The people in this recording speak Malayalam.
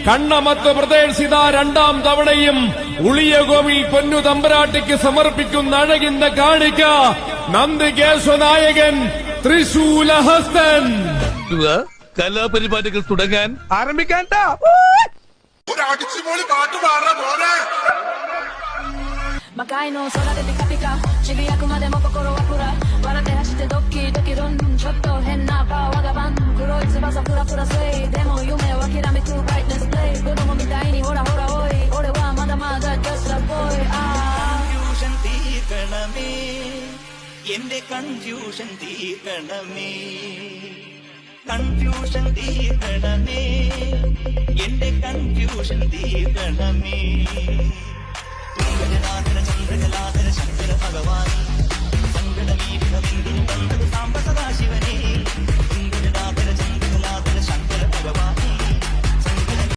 കണ്ണമത്ത് പ്രദേശിത രണ്ടാം തവണയും ഉളിയകോവിൽ പൊന്നു തമ്പരാട്ടിക്ക് സമർപ്പിക്കുന്ന അഴകിന്റെ കാണിക്ക നന്ദികേശനായകൻ തൃശൂലഹസ്തൻ. കലാപരിപാടികൾ തുടങ്ങാൻ ആരംഭിക്കാൻ Makaino sola de pika pika Shibuyaku made mo kokoro wa pura Warate hashite doki doki ron Chotto henna ba wagaban Kuroi tsubasa pura pura sway Demo yume wa kirame to brightness play Kodomo mitai ni hora hora oi Ore wa mada mada just a boy Confusion തീർക്കണമേ എന്റെ കൺഫ്യൂഷൻ തീർക്കണമേ കൺഫ്യൂഷൻ തീർക്കണമേ എന്റെ കൺഫ്യൂഷൻ തീർക്കണമേ ചന്ദ്രകലാധര ശങ്കര ഭഗവാൻ